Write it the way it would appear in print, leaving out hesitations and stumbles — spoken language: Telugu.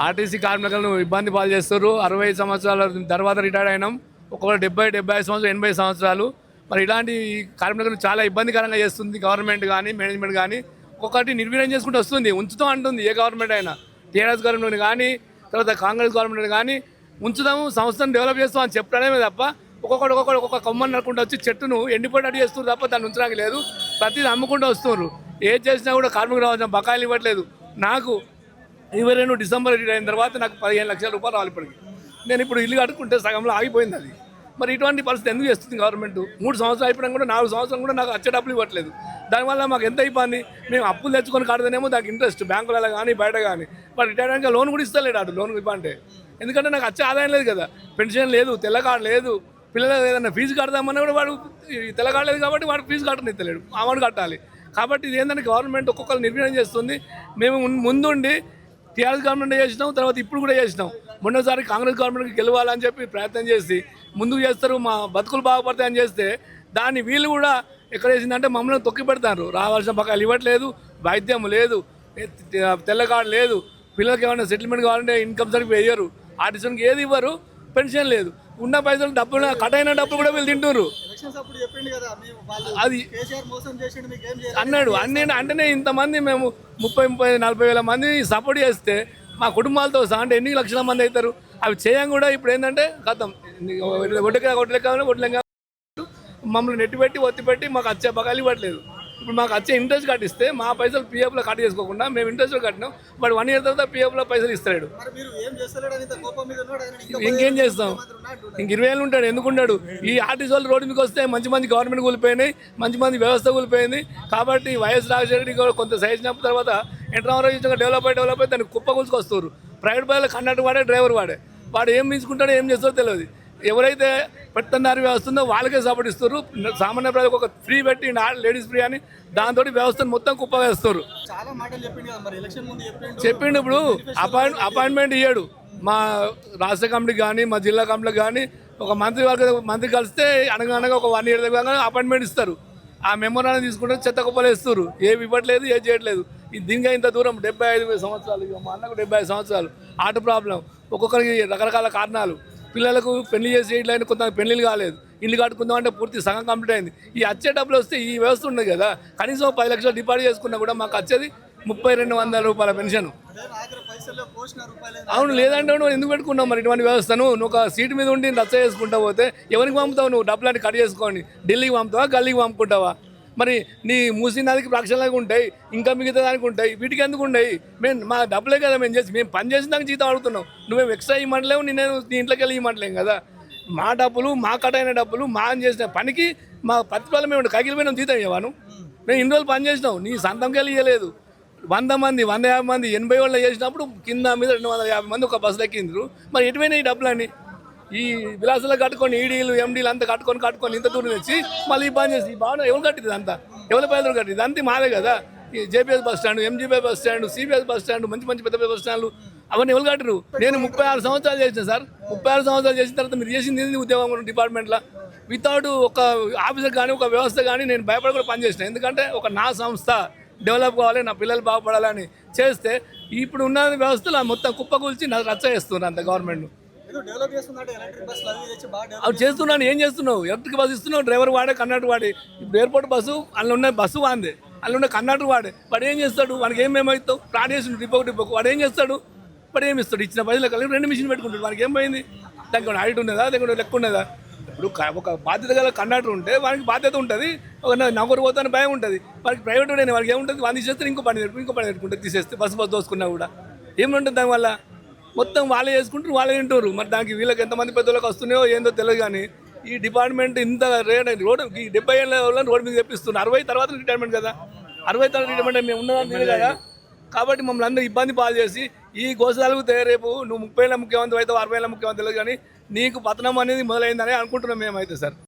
ఆర్టీసీ కార్మికులను ఇబ్బంది పాలు చేస్తారు. 60 సంవత్సరాల తర్వాత రిటైర్ అయినాం, ఒక్కొక్కరు 70 సంవత్సరాలు 80 సంవత్సరాలు. మరి ఇలాంటి కార్మికులను చాలా ఇబ్బందికరంగా చేస్తుంది గవర్నమెంట్ కానీ మేనేజ్మెంట్ కానీ. ఒక్కొక్కటి నిర్వీర్యం చేసుకుంటూ వస్తుంది, ఉంచుతాం అంటుంది ఏ గవర్నమెంట్ అయినా. టీఆర్ఎస్ గవర్నమెంట్ కానీ తర్వాత కాంగ్రెస్ గవర్నమెంట్ కానీ ఉంచుదాము, సంస్థను డెవలప్ చేస్తాం అని చెప్పడమే తప్ప ఒక్కొక్క కొమ్మని నడుకుంటూ వచ్చి చెట్టును ఎండిపోయేటట్టు చేస్తున్నారు తప్ప దాన్ని ఉంచడానికి లేదు. ప్రతిదీ అమ్ముకుంటూ వస్తున్నారు. ఏది చేసినా కూడా కార్మికులు రావాల్సిన బకాయిలు ఇవ్వట్లేదు. నాకు 22 డిసెంబర్ అయిన తర్వాత నాకు 15 లక్షల రూపాయలు రావాలి. ఇప్పటికి నేను ఇప్పుడు ఇల్లు కట్టుకుంటే సగంలో ఆగిపోయింది అది. మరి ఇటువంటి పరిస్థితి ఎందుకు చేస్తుంది గవర్నమెంట్? 3 సంవత్సరాలు అయిపోయినా కూడా 4 సంవత్సరాలు కూడా నాకు వచ్చే డబ్బులు ఇవ్వట్లేదు. దానివల్ల మాకు ఎంత ఇబ్బంది. మేము అప్పులు తెచ్చుకొని కడతానేమో దానికి ఇంట్రెస్ట్ బ్యాంకులలో కానీ బయట కానీ. మరి రిటైర్ అయినా లోన్ కూడా ఇస్తలేడు అటు లోన్ ఇవ్వంటే. ఎందుకంటే నాకు వచ్చే ఆదాయం లేదు కదా, పెన్షన్ లేదు, తెల్ల కార్డు లేదు, పిల్లలు ఏదైనా ఫీజు కడదామన్నా కూడా వాడు తెల్ల కార్డు లేదు కాబట్టి వాడు ఫీజు కట్టనిస్తలేడు, అమౌంట్ కట్టాలి. కాబట్టి ఇది ఏంటంటే గవర్నమెంట్ ఒక్కొక్కరు నిర్వీర్యం చేస్తుంది. మేము ముందుండి టీఆర్ఎస్ గవర్నమెంట్ చేసినాం, తర్వాత ఇప్పుడు కూడా చేసినాం. మొన్నసారి కాంగ్రెస్ గవర్నమెంట్కి గెలవాలని చెప్పి ప్రయత్నం చేసి ముందుకు చేస్తారు, మా బతుకులు బాగుపడతాయని చేస్తే దాన్ని వీళ్ళు కూడా ఎక్కడ వేసిందంటే మమ్మల్ని తొక్కి పెడతారు. రావాల్సిన బకాయిలు ఇవ్వట్లేదు, వైద్యం లేదు, తెల్ల కార్డు లేదు, పిల్లలకి ఏమైనా సెటిల్మెంట్ కావాలంటే ఇన్కమ్ సర్టిఫికేట్ వేయరు, ఆర్టిస్ట్కి ఏది ఇవ్వరు, పెన్షన్ లేదు. ఉన్న పైసలు డబ్బులు కట్ అయిన డబ్బులు కూడా వీళ్ళు తింటున్నారు. అది అన్నాడు అంటేనే ఇంతమంది మేము 30-40 వేల మంది సపోర్ట్ చేస్తే మా కుటుంబాలతో సహా అంటే ఎన్ని లక్షల మంది అవుతారు. అవి చేయం కూడా ఇప్పుడు ఏంటంటే గతం ఒడ్లెక్క మమ్మల్ని నెట్టిపెట్టి ఒత్తిపెట్టి మాకు వచ్చే బకాయిలు ఇవ్వట్లేదు. ఇప్పుడు మాకు వచ్చే ఇంట్రెస్ట్ కట్టిస్తే మా పైసలు పీఎఫ్లో కట్ చేసుకోకుండా మేము ఇంట్రెస్ట్లో కట్టినాం. బట్ 1 ఇయర్ తర్వాత పీఎఫ్లో పైసలు ఇస్తాడు. ఇంకేం చేస్తాం? ఇంక 20 ఏళ్ళు ఉంటాడు, ఎందుకుంటాడు? ఈ ఆర్టీసీ వాళ్ళు రోడ్డు మీకు వస్తే మంచి గవర్నమెంట్ కూలిపోయినాయి, మంచి వ్యవస్థ కూలిపోయింది. కాబట్టి వైఎస్ రాజశేఖర కొంత సైజ్ నప్పిన తర్వాత ఎంట్రామరావు డెవలప్ అయి దాన్ని కుప్ప కూల్చుకొస్తారు. ప్రైవేట్ బస్సులో కండక్టర్ వాడే, డ్రైవర్ వాడు ఏం తీసుకుంటాడో ఏం చేస్తాడో తెలియదు. ఎవరైతే పెత్తందారి వ్యవస్థ ఉందో వాళ్ళకే సపోర్ట్ ఇస్తారు. సామాన్య ప్రజలకు ఒక ఫ్రీ పెట్టి లేడీస్ ఫ్రీ అని దాంతో వ్యవస్థను మొత్తం కుప్ప వేస్తారు. చెప్పిండు. ఇప్పుడు అపాయింట్మెంట్ ఇయ్యాడు మా రాష్ట్ర కమిటీకి కానీ మా జిల్లా కమిటీకి కానీ. ఒక మంత్రి కలిస్తే అనగా ఒక 1 ఇయర్ దగ్గర అపాయింట్మెంట్ ఇస్తారు. ఆ మెమోరాన్ని తీసుకుంటే చెత్త కుప్పలు వేస్తారు. ఏమి ఇవ్వట్లేదు, ఏం చేయట్లేదు. దీనిగా ఇంత దూరం 75 సంవత్సరాలు, మా అన్నకు 75 సంవత్సరాలు, ఆట ప్రాబ్లం, ఒక్కొక్కరికి రకరకాల కారణాలు. పిల్లలకు పెళ్లి చేసి ఇట్లయినా కొంత పెళ్లిళ్ళు కాలేదు, ఇల్లు కట్టుకుందాం అంటే పూర్తి సగం కంప్లీట్ అయింది. ఈ వచ్చే డబ్బులు వస్తే ఈ వ్యవస్థ ఉంది కదా, కనీసం 10 లక్షలు డిపాజిట్ చేసుకున్నా కూడా మాకు వచ్చేది 3200 రూపాయల పెన్షన్. అవును, లేదంటే నువ్వు ఎందుకు పెట్టుకున్నావు మరి ఇటువంటి వ్యవస్థను? నువ్వు ఒక సీటు మీద ఉండి రచ్చ చేసుకుంటా పోతే ఎవరికి పంపుతావు? నువ్వు డబ్బులు కట్ చేసుకొని ఢిల్లీకి పంపుతావా, గల్లీకి పంపుకుంటావా? మరి నీ మూసీ నదికి ప్రక్షాళనకు ఉంటాయి, ఇంకా మిగతా దానికి ఉంటాయి, వీటికి ఎందుకు ఉంటాయి? మా డబ్బులే కదా మేము పని చేసిన దానికి జీతం అడుగుతున్నాం. నువ్వేం ఎక్స్ట్రా ఇవ్వట్లేవు, నేను నీ ఇంట్లోకి వెళ్ళి ఇవ్వట్లేం కదా. మా డబ్బులు, మా కటైన డబ్బులు, మా చేసిన పనికి మా ప్రతిఫలం మేము కగిలిపోయినాం, జీతం ఇవ్వను. మేము ఇన్ని రోజులు పని చేసినాం, నీ సొంతంకి వెళ్ళి ఇవ్వలేదు. 100 మంది 150 మంది 80 వాళ్ళు చేసినప్పుడు కింద మీద 250 మంది ఒక బస్సులు ఎక్కిండ్రు. మరి ఎటువైనా ఈ డబ్బులని ఈ విలాసాలు కట్టుకొని ఈడీలు ఎండీలు అంతా కట్టుకొని ఇంత దూరం తెచ్చి మళ్ళీ ఈ పని చేసి ఈ బాగా ఎవరు కట్టింది? అంతా ఎవరి పేదలు కట్టింది? అంతే మాదే కదా. ఈ JBS bus stand, MGB bus stand, CBS bus stand, మంచి పెద్ద బస్ స్టాండ్లు అవన్నీ ఎవరు కట్టరు? నేను 36 సంవత్సరాలు చేసిన సార్. 36 సంవత్సరాలు చేసిన తర్వాత మీరు చేసింది ఏంది ఉద్యోగం డిపార్ట్మెంట్లో? వితౌట్ ఒక ఆఫీసర్ కానీ ఒక వ్యవస్థ కానీ నేను భయపడకుండా పనిచేసిన. ఎందుకంటే ఒక నా సంస్థ డెవలప్ కావాలి, నా పిల్లలు బాగుపడాలని చేస్తే ఇప్పుడు ఉన్న వ్యవస్థలో మొత్తం కుప్పకూల్చి నాకు రచ్చ చేస్తున్నారు అంత గవర్నమెంట్. అవి చేస్తున్నాను. ఏం చేస్తున్నావు? ఎలక్ట్రిక్ బస్సు ఇస్తున్నావు, డ్రైవర్ వాడే, కండక్టర్ వాడే. ఇప్పుడు ఎయిర్పోర్ట్ బస్సు అందులో ఉన్న బస్సు వాందే, అందులో ఉన్న కండక్టర్ వాడే. వాడు ఏం చేస్తాడు? వాడికి ఏమేమవుతావు? ప్రాణేషన్ డిపోకు వాడు ఏం చేస్తాడు? వాడు ఏమి ఇస్తాడు? ఇచ్చిన పైసలు కలిపి 2 మిషన్ పెట్టుకుంటాడు. వాడికి ఏం పోయింది? దానికి హైట్ ఉన్నదా, లేకుంటే లెక్క ఉన్నదా? ఇప్పుడు ఒక బాధ్యత గల కండక్టర్ ఉంటే వానికి బాధ్యత ఉంటుంది, ఒక నౌకరు పోతాను భయం ఉంటుంది. వాడికి ప్రైవేట్ ఉండే వాడికి ఏముంటుంది? వాడిని తీసేస్తే ఇంకో పని పెట్టుకుంటే తీసేస్తే బస్సు దోసుకున్నా కూడా ఏముంటుంది? దానివల్ల మొత్తం వాళ్ళే చేసుకుంటారు, వాళ్ళే తింటారు. మరి దానికి వీళ్ళకి ఎంతమంది పెద్దలకు వస్తున్నాయో ఏందో తెలియదు. కానీ ఈ డిపార్ట్మెంట్ ఇంత రేట్ రోడ్ ఈ 70 ఏళ్ళ రోడ్డు మీద తెప్పిస్తున్నారు. 60 తర్వాత రిటైర్మెంట్ కదా, 60 తర్వాత రిటైర్మెంట్ మేము ఉన్నదాన్ని కదా. కాబట్టి మమ్మల్ని అందరూ ఇబ్బంది పాలు చేసి ఈ గోసాలకు రేపు నువ్వు 30 ఏళ్ళ ముఖ్యమంత్రి అవుతావు, 60 ఏళ్ళ ముఖ్యమంత్రి తెలియదు. కానీ నీకు పతనం అనేది మొదలైందని అనుకుంటున్నాం మేమైతే సార్.